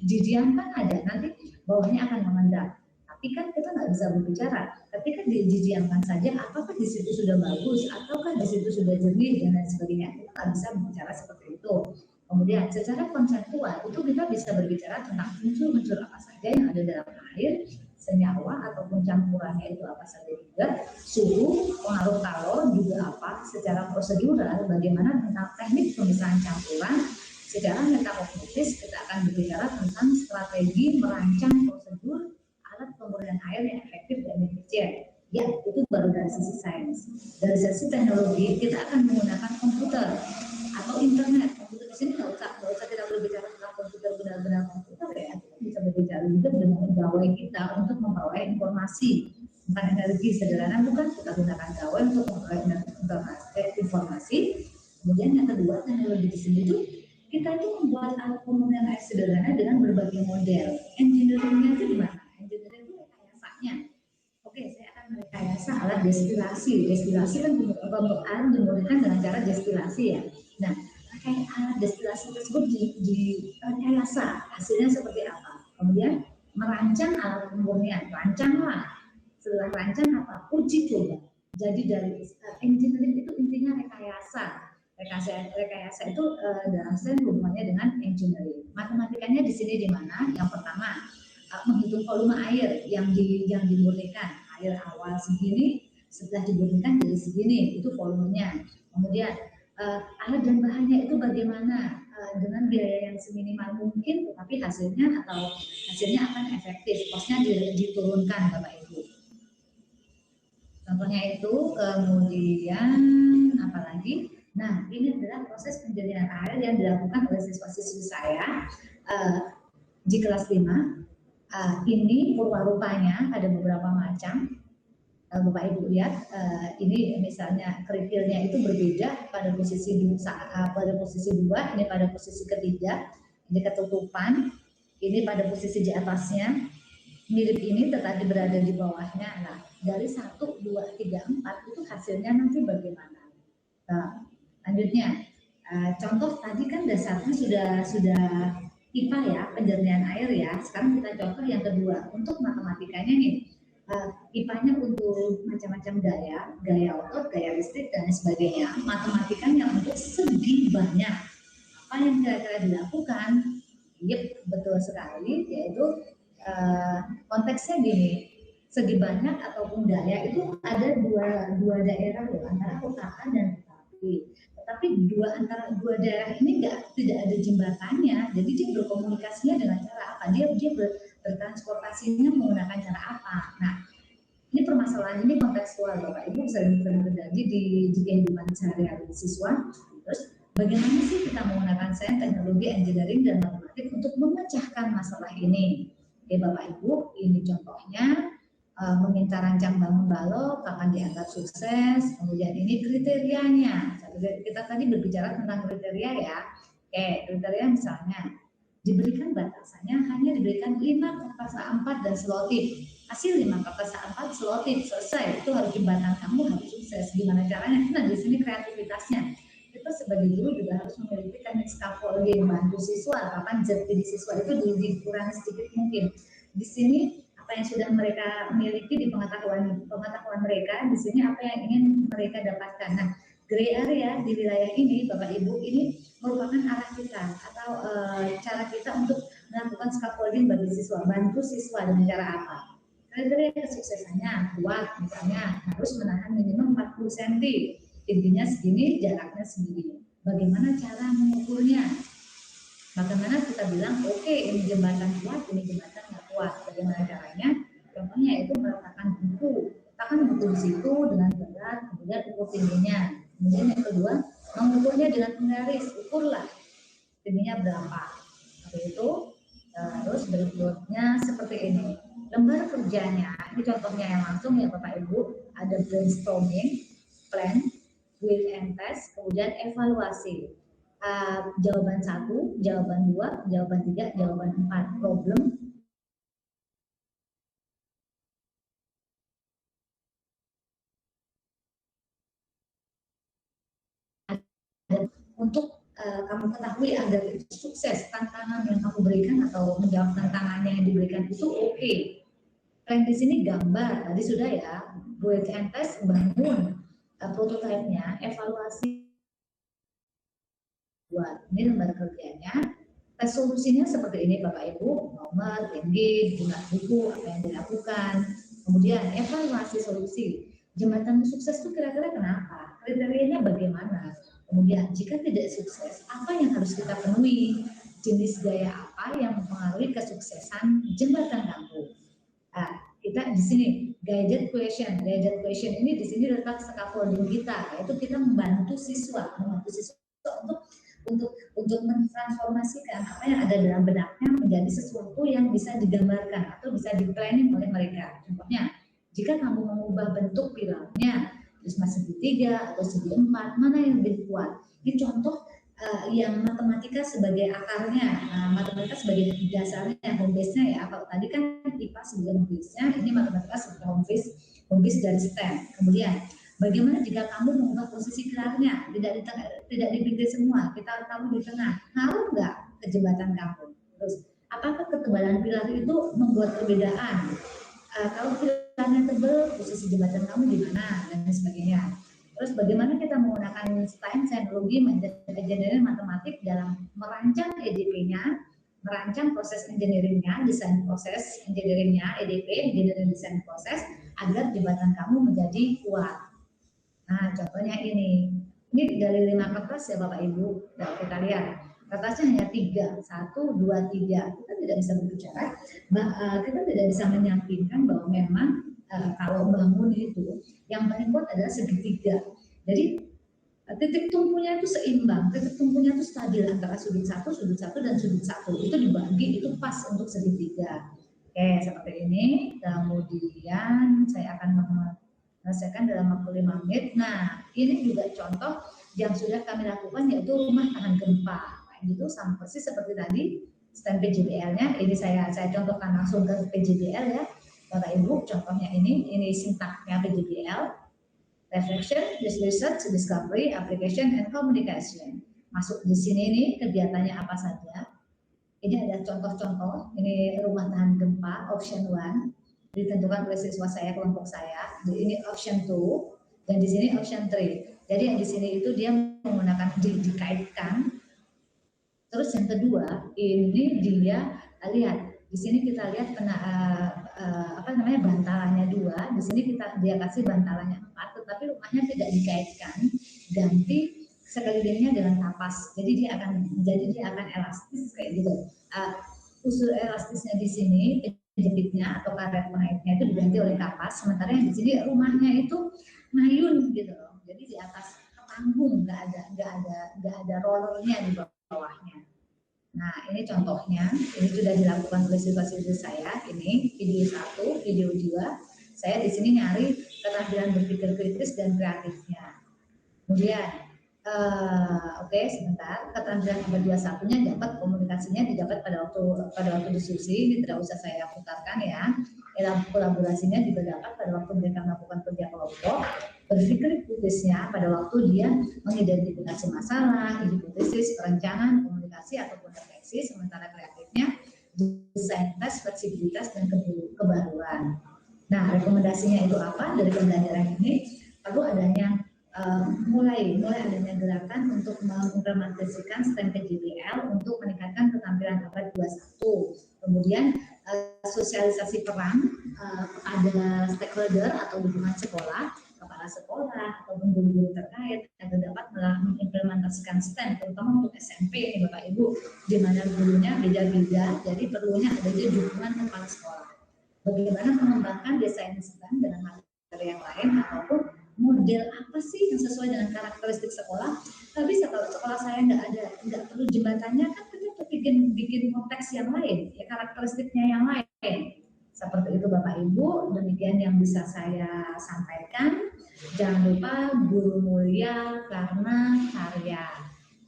didiamkan aja, nanti bawahnya akan mengendap. Tapi kan kita nggak bisa berbicara. Ketika didiamkan saja, apakah di situ sudah bagus, ataukah di situ sudah jernih dan lain sebagainya. Kita nggak bisa berbicara seperti itu. Kemudian secara konseptual itu kita bisa berbicara tentang unsur-unsur apa saja yang ada dalam air, senyawa ataupun campurannya itu apa saja juga, suhu, pengaruh kalor juga apa, secara prosedural bagaimana tentang teknik pemisahan campuran. Secara metakognitis kita akan berbicara tentang strategi merancang prosedur alat alat pemurnian air yang efektif dan efisien. Ya, itu baru dari sisi sains. Dari sisi teknologi, kita akan menggunakan komputer atau internet. Komputer di sini nggak usah kita berbicara tentang komputer benar-benar komputer ya. Kita bisa berbicara juga dengan pegawai kita untuk membawa informasi. Bukan energi sederhana, bukan kita gunakan gawai untuk membawa informasi. Kemudian yang kedua, teknologi di sini itu kita itu membuat alat pemurnian air sederhana dengan berbagai model. Engineering-nya itu di mana? Engineering itu rekayasanya. Oke, saya akan merekayasa alat destilasi. Destilasi kan untuk air dimurnikan dengan cara destilasi ya. Nah, kayak alat destilasi tersebut direkayasa, hasilnya seperti apa? Kemudian merancang alat pemurnian, rancanglah. Setelah rancang apa? Uji coba. Jadi dari engineering itu intinya rekayasa. Rekayasa itu dalam sains hubungannya dengan engineering. Matematikanya di sini di mana? Yang pertama, menghitung volume air yang dimurnikan. Air awal segini, setelah dimurnikan jadi segini, itu volumenya. Kemudian alat dan bahannya itu bagaimana dengan biaya yang seminimal mungkin, tetapi hasilnya akan efektif, kosnya diturunkan Bapak Ibu. Contohnya itu, kemudian apalagi? Nah, ini adalah proses penjadian air yang dilakukan oleh siswa-siswi saya di kelas 5. Ini rupa-rupanya ada beberapa macam. Bapak Ibu lihat, ini misalnya kerikilnya itu berbeda pada posisi 2, ini pada posisi ketiga, ini ketutupan, ini pada posisi di atasnya, mirip ini tetapi berada di bawahnya. Nah, dari 1, 2, 3, 4 itu hasilnya nanti bagaimana? Nah, lanjutnya, contoh tadi kan dasarnya sudah IPA ya, penjernihan air ya. Sekarang kita contoh yang kedua, untuk matematikanya nih. IPA-nya untuk macam-macam gaya otot, gaya listrik dan sebagainya. Matematikanya untuk segi banyak. Apa yang kira-kira dilakukan? Yep, betul sekali, yaitu konteksnya gini, segi banyak ataupun daya itu ada dua daerah loh, antara kotakan dan tetapi antara dua daerah ini tidak ada jembatannya, jadi dia berkomunikasinya dengan cara apa? Dia bertransportasinya menggunakan cara apa? Nah, ini permasalahan ini kontekstual Bapak Ibu sering terjadi di kehidupan sehari-hari siswa. Terus bagaimana sih kita menggunakan sains, teknologi, engineering dan matematik untuk memecahkan masalah ini? Oke Bapak Ibu, ini contohnya. Meminta rancang bangun balok akan dianggap sukses. Kemudian ini kriterianya. Kita tadi berbicara tentang kriteria ya. Oke, kriteria misalnya diberikan batasannya hanya diberikan 5 perkasa 4 dan selotip. Hasil 5 perkasa 4 selotip selesai. Itu harus jembatan kamu harus sukses. Gimana caranya? Nah di sini kreativitasnya. Kita sebagai guru juga harus memiliki teknik scaffolding membantu siswa. Kapan jadi siswa itu dikurangi sedikit mungkin. Di sini apa yang sudah mereka miliki di pengetahuan mereka, di sini apa yang ingin mereka dapatkan. Nah, gray area di wilayah ini, Bapak Ibu, ini merupakan arah kita atau cara kita untuk melakukan scaffolding bagi siswa, bantu siswa dengan cara apa? Kriteria kesuksesannya kuat, misalnya harus menahan minimum 40 cm, tingginya segini, jaraknya segini. Bagaimana cara mengukurnya? Bagaimana kita bilang, oke, ini jembatan kuat, ini jembatan nggak kuat. Bagaimana caranya? Contohnya itu meletakkan buku. Letakkan buku di situ dengan berat, kemudian ukur tingginya. Kemudian yang kedua, mengukurnya dengan penggaris. Ukurlah tingginya berapa. Seperti itu. Terus berikutnya seperti ini. Lembar kerjanya, ini contohnya yang langsung ya Bapak Ibu. Ada brainstorming, plan, will and test, kemudian evaluasi. Jawaban 1, jawaban 2, jawaban 3, jawaban 4, problem. Untuk kamu ketahui agar itu sukses, tantangan yang kamu berikan atau menjawab tantangannya yang diberikan itu oke. Plan di sini gambar, tadi sudah ya, build and test, bangun prototipenya, evaluasi. Buat ini lembar kerjanya, tes solusinya seperti ini Bapak Ibu, nomor, tinggi, jumlah buku, apa yang dilakukan, kemudian evaluasi solusi. Jembatan sukses itu kira-kira kenapa? Kriterianya bagaimana? Kemudian jika tidak sukses, apa yang harus kita penuhi? Jenis gaya apa yang mempengaruhi kesuksesan jembatan kampung? Kita di sini guided question ini di sini letak scaffolding kita, yaitu kita membantu siswa untuk mentransformasikan apa yang ada dalam benaknya menjadi sesuatu yang bisa digambarkan atau bisa di-planning oleh mereka. Contohnya, jika kamu mengubah bentuk pilarnya, prisma segitiga atau segi empat, mana yang lebih kuat? Ini contoh yang matematika sebagai akarnya, matematika sebagai dasarnya, home base-nya ya. Kalau tadi kan IPA sebagai home base-nya, ini matematika sebagai home base dari STEM. Kemudian, bagaimana jika kamu mengubah posisi pilarnya, tidak di pinggir semua, kita taruh di tengah, ngaruh nggak ke jembatan kamu? Terus, apakah ketebalan pilar itu membuat perbedaan? Kalau pilarnya tebal, posisi jembatan kamu di mana, dan sebagainya. Terus bagaimana kita menggunakan STEM, teknologi, engineering, matematik dalam merancang EDP-nya, merancang proses engineering-nya, desain proses engineering-nya, EDP, engineering design proses, agar jembatan kamu menjadi kuat. Nah, contohnya ini dari 5 kertas ya Bapak Ibu, kita lihat. Kertasnya hanya 3, 1, 2, 3. Kita tidak bisa berbicara, kita tidak bisa menyampingkan bahwa memang kalau bangun itu yang paling kuat adalah segitiga. Jadi titik tumpunya itu seimbang, titik tumpunya itu stabil antara sudut satu dan sudut satu. Itu dibagi, itu pas untuk segitiga. Oke, seperti ini. Kemudian saya akan menyelesaikan dalam waktu 5 menit. Nah, ini juga contoh yang sudah kami lakukan, yaitu rumah tahan gempa. Nah, itu sama persis seperti tadi STEM PJBL-nya. Ini saya contohkan langsung ke PJBL ya. Bapak Ibu, contohnya ini sintaknya PJBL, reflection, research, discovery, application, and communication. Masuk di sini nih kegiatannya apa saja. Ini ada contoh-contoh, ini rumah tahan gempa, option 1, ditentukan oleh siswa saya, kelompok saya. Ini option 2, dan di sini option 3. Jadi yang di sini itu dia menggunakan dikaitkan. Terus yang kedua, ini dia lihat. Di sini kita lihat bantalannya 2, di sini dia kasih bantalannya 4, tetapi rumahnya tidak dikaitkan, ganti sekelilingnya dengan tapas. Jadi dia akan elastis kayak gitu. Unsur elastisnya di sini penjepitnya atau karet pengaitnya itu diganti oleh kapas, sementara yang di sini rumahnya itu ngayun gitu loh. Jadi di atas panggung, nggak ada rollernya di bawahnya. Nah, ini contohnya, ini sudah dilakukan oleh siswa-siswi saya. Ini video 1, video 2. Saya di sini nyari keterampilan berpikir kritis dan kreatifnya. Kemudian, oke, sebentar. Keterampilan nomor 21-nya dapat, komunikasinya didapat pada waktu diskusi. Ini tidak usah saya putarkan ya. Kolaborasinya juga dapat pada waktu mereka melakukan kerja kelompok. Berpikir kritisnya pada waktu dia mengidentifikasi masalah, hipotesis, perencanaan, komunikasi ataupun refleksi. Sementara kreatifnya desain tes, fleksibilitas dan kebaruan. Nah, rekomendasinya itu apa dari pembelajaran ini? Perlu adanya mulai adanya gerakan untuk mengimplementasikan STEM PJBL untuk meningkatkan keterampilan abad 21. Kemudian sosialisasi peran kepada stakeholder atau lingkungan sekolah, kepala sekolah ataupun guru-guru terkait agar dapat mengimplementasikan STEM, terutama untuk SMP ini Bapak Ibu, di mana gurunya beda-beda, jadi perlunya adanya dukungan kepala sekolah. Bagaimana mengembangkan desain STEM dengan materi yang lain ataupun model apa sih yang sesuai dengan karakteristik sekolah? Tapi kalau sekolah saya nggak perlu jembatannya, kan kita bikin konteks yang lain, ya karakteristiknya yang lain. Seperti itu Bapak Ibu, demikian yang bisa saya sampaikan. Jangan lupa guru mulia karena karya.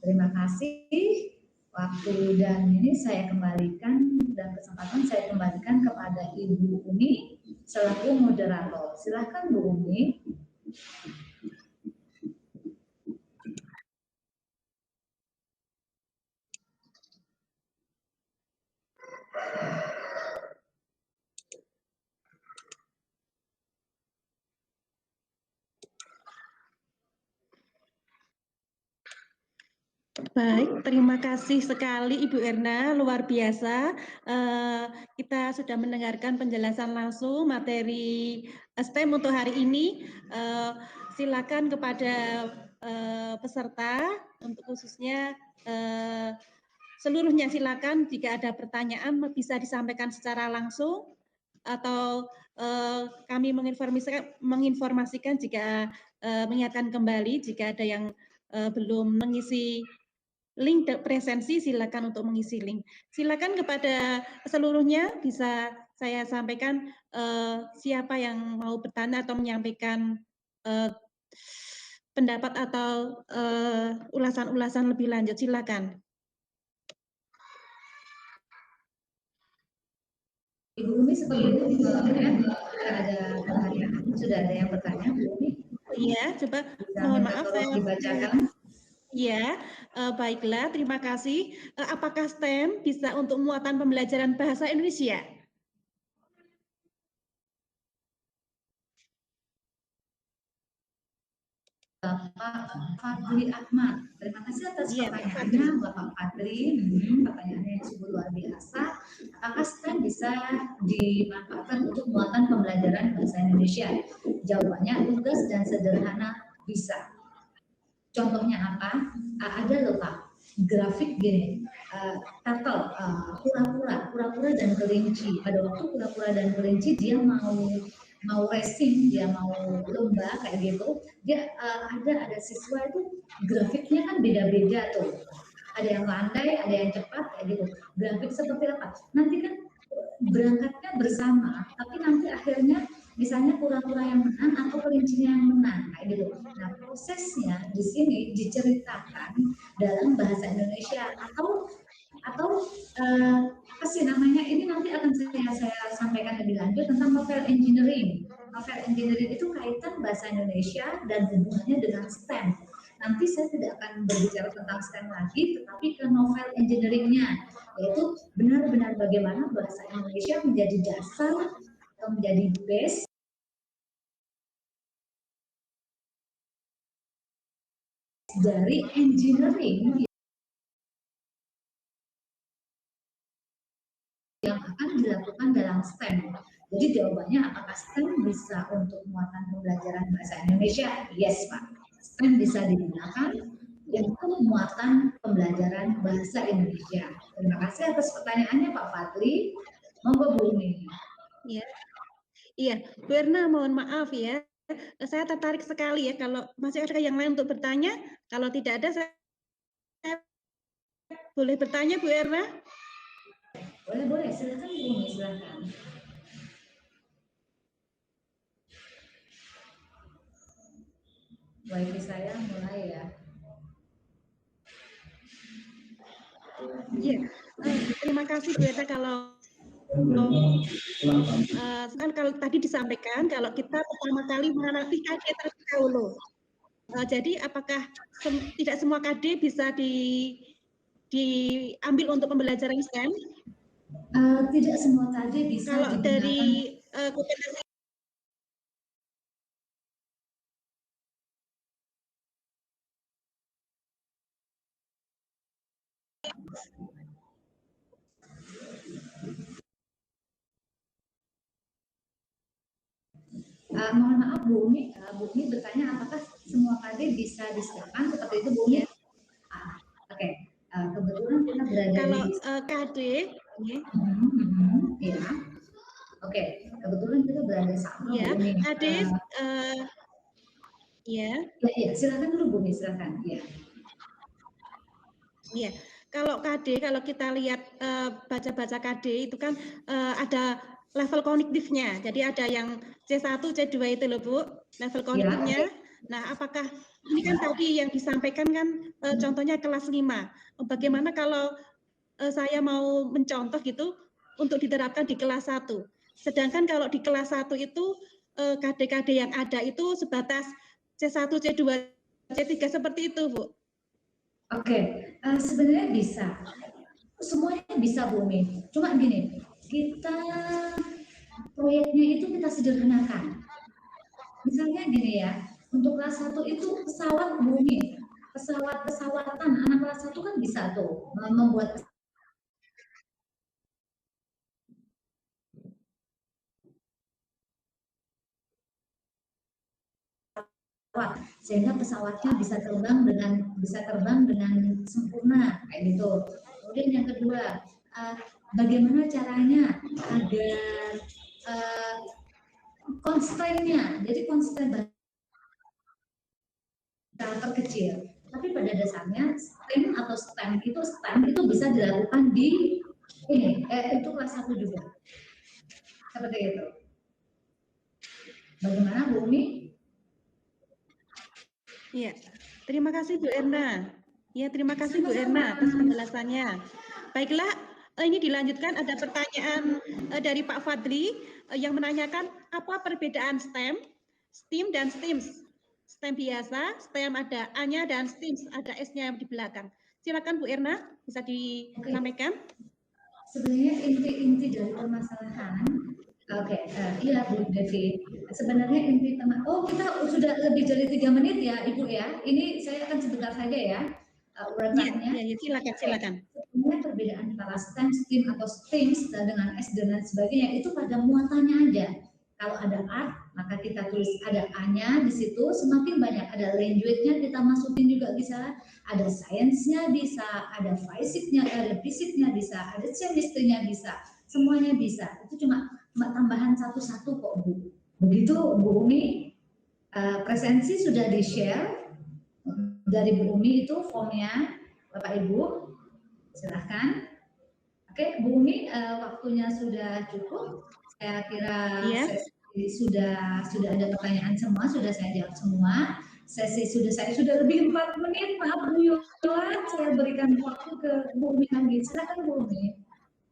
Terima kasih. Waktu dan ini saya kembalikan, dan kesempatan saya kembalikan kepada Ibu Umi selaku moderator. Silakan Bu Umi. Baik, terima kasih sekali Ibu Erna, luar biasa. Kita sudah mendengarkan penjelasan langsung materi STEM untuk hari ini. Silakan kepada peserta, untuk khususnya seluruhnya silakan jika ada pertanyaan bisa disampaikan secara langsung. atau kami menginformasikan jika mengingatkan kembali jika ada yang belum mengisi link presensi, silakan untuk mengisi link. Silakan kepada seluruhnya bisa saya sampaikan siapa yang mau bertanya atau menyampaikan pendapat atau ulasan-ulasan lebih lanjut, silakan. Ibu Umi sepertinya sudah ada yang bertanya, Bu Umi? Iya, coba mohon maaf saya dibacakan. Ya, baiklah, terima kasih. Apakah STEM bisa untuk muatan pembelajaran bahasa Indonesia? Bapak Fadli Ahmad. Terima kasih atas Iya, pertanyaannya, Bapak Fadli. Pertanyaannya yang sungguh luar biasa. Apakah STEM bisa dimanfaatkan untuk muatan pembelajaran bahasa Indonesia? Jawabannya lugas dan sederhana, bisa. Contohnya apa? Ada loh Pak, grafik gini, turtle, kura-kura dan kelinci. Pada waktu kura-kura dan kelinci dia mau racing, dia mau lomba kayak gitu, dia ada siswa itu grafiknya kan beda-beda tuh. Ada yang landai, ada yang cepat kayak gitu. Grafik seperti apa? Nanti kan berangkatnya bersama, tapi nanti akhirnya misalnya kura-kura yang menang atau kelincinya yang menang kayak gitu. Nah, prosesnya di sini diceritakan dalam bahasa Indonesia atau apa sih namanya, ini nanti akan saya sampaikan lebih lanjut tentang novel engineering. Novel engineering itu kaitan bahasa Indonesia dan hubungannya dengan STEM. Nanti saya tidak akan berbicara tentang STEM lagi, tetapi ke novel engineeringnya, yaitu benar-benar bagaimana bahasa Indonesia menjadi dasar atau menjadi base dari engineering yang akan dilakukan dalam STEM. Jadi jawabannya, apakah STEM bisa untuk muatan pembelajaran bahasa Indonesia? Yes, Pak. STEM bisa digunakan untuk muatan pembelajaran bahasa Indonesia. Terima kasih atas pertanyaannya Pak Fadli. Monggo Bu Umi. Iya, Bu Erna, mohon maaf ya. Saya tertarik sekali ya kalau masih ada yang lain untuk bertanya. Kalau tidak ada, saya boleh bertanya, Bu Erna? Boleh, silakan Bu Umi, silakan. Wifi saya mulai ya. Iya, terima kasih Bu Erna kalau kan kalau tadi disampaikan kalau kita pertama kali mengamati KD terlebih dahulu. Jadi apakah tidak semua KD bisa diambil untuk pembelajaran STEM? Tidak semua KD bisa kalau digunakan. Dari kompetensi mohon maaf Bu Umi bertanya apakah semua KD bisa disediakan seperti itu Bu Umi? Oke. Kebetulan kita berada kalau di KD ya. Oke, kebetulan kita berada sama ya, Bu Umi. KD ya. Ya, silakan dulu Bu Umi, silakan. Ya. Iya, kalau KD, kalau kita lihat baca-baca KD itu kan ada level kognitifnya. Jadi ada yang C1, C2 itu loh Bu, level kognitifnya. Nah, apakah ini kan tadi yang disampaikan kan contohnya kelas 5. Bagaimana kalau saya mau mencontoh gitu untuk diterapkan di kelas 1. Sedangkan kalau di kelas 1 itu KD-KD yang ada itu sebatas C1, C2, C3 seperti itu, Bu. Oke, sebenarnya bisa. Semuanya bisa Bu Umi. Cuma gini, kita proyeknya itu kita sederhanakan. Misalnya gini ya, untuk kelas 1 itu pesawat Bu Umi. Pesawatan anak kelas 1 kan bisa tuh membuat sehingga pesawatnya bisa terbang dengan sempurna kayak gitu. Kemudian yang kedua, bagaimana caranya agar constraint-nya. Jadi constraint terkecil. Tapi pada dasarnya STEM itu bisa dilakukan di ini, itu kelas 1 juga. Seperti itu. Bagaimana Bu Umi? Iya, terima kasih Bu Erna. Ya, terima kasih Bu Erna atas penjelasannya. Baiklah, ini dilanjutkan ada pertanyaan dari Pak Fadli yang menanyakan apa perbedaan STEM, STEAM dan STEAMS. STEM biasa, STEM ada A-nya dan STEAMS ada S-nya di belakang. Silakan Bu Erna, bisa disampaikan. Sebenarnya inti dari permasalahan, iya Bu Devi. Sebenarnya inti kita sudah lebih dari 3 menit ya Ibu ya. Ini saya akan sebentar saja ya urapannya. Ya, silakan. Sebenarnya perbedaan antara STEM, STEAM atau STEAMS dengan S dan sebagainya itu pada muatannya aja. Kalau ada art, maka kita tulis ada A-nya di situ, semakin banyak. Ada language-nya kita masukin juga bisa, ada science-nya bisa, ada fisiknya bisa, ada chemistry-nya bisa, semuanya bisa. Itu cuma tambahan satu-satu kok Bu. Begitu Bu Umi, presensi sudah di-share dari Bu Umi itu formnya, Bapak Ibu, silahkan. Oke, Bu Umi, waktunya sudah cukup. Saya kira sudah ada pertanyaan semua, sudah saya jawab semua. Sesi saya sudah lebih 4 menit, maaf Bu Yola, saya berikan waktu ke Bu Umi lagi. Silakan Bu Umi.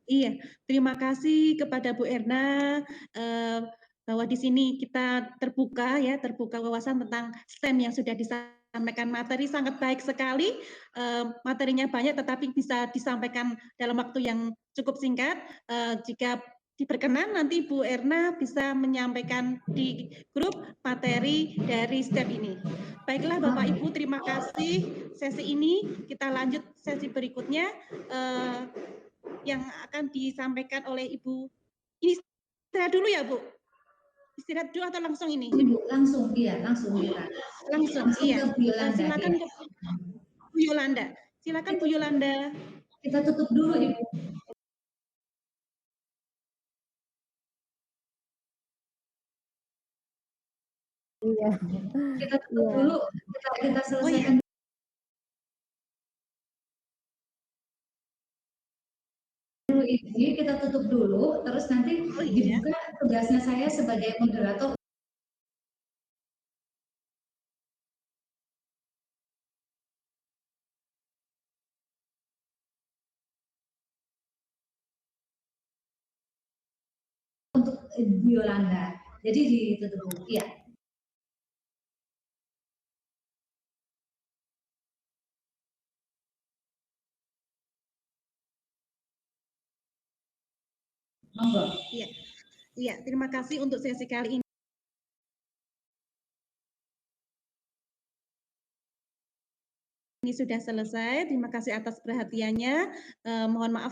Iya, terima kasih kepada Bu Erna bahwa di sini kita terbuka wawasan tentang STEM yang sudah disampaikan. Materi sangat baik sekali, materinya banyak tetapi bisa disampaikan dalam waktu yang cukup singkat. Jika diperkenan nanti Bu Erna bisa menyampaikan di grup materi dari STEM ini. Baiklah Bapak Ibu, terima kasih sesi ini. Kita lanjut sesi berikutnya yang akan disampaikan oleh Ibu. Ini istirahat dulu ya Bu? Istirahat dulu atau langsung ini? Langsung iya. Langsung iya. Silakan Bu Yolanda. Silakan Bu Yolanda. Kita tutup dulu Ibu. Iya. Kita tutup dulu. Kita selesaikan. Ini kita tutup dulu, terus nanti dibuka tugasnya saya sebagai moderator. Untuk Yolanda. Jadi ditutup dulu. Iya. Monggo. Iya, terima kasih untuk sesi kali ini. Ini sudah selesai. Terima kasih atas perhatiannya. Mohon maaf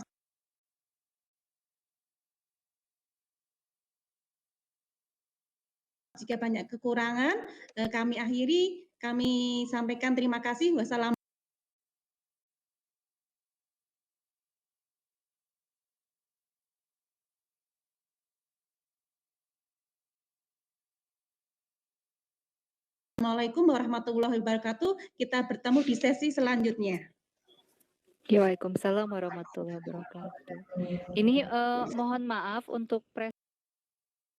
jika banyak kekurangan. Kami akhiri. Kami sampaikan terima kasih. Wassalamualaikum. Assalamualaikum warahmatullahi wabarakatuh. Kita bertemu di sesi selanjutnya. Waalaikumsalam warahmatullahi wabarakatuh. Ini mohon maaf untuk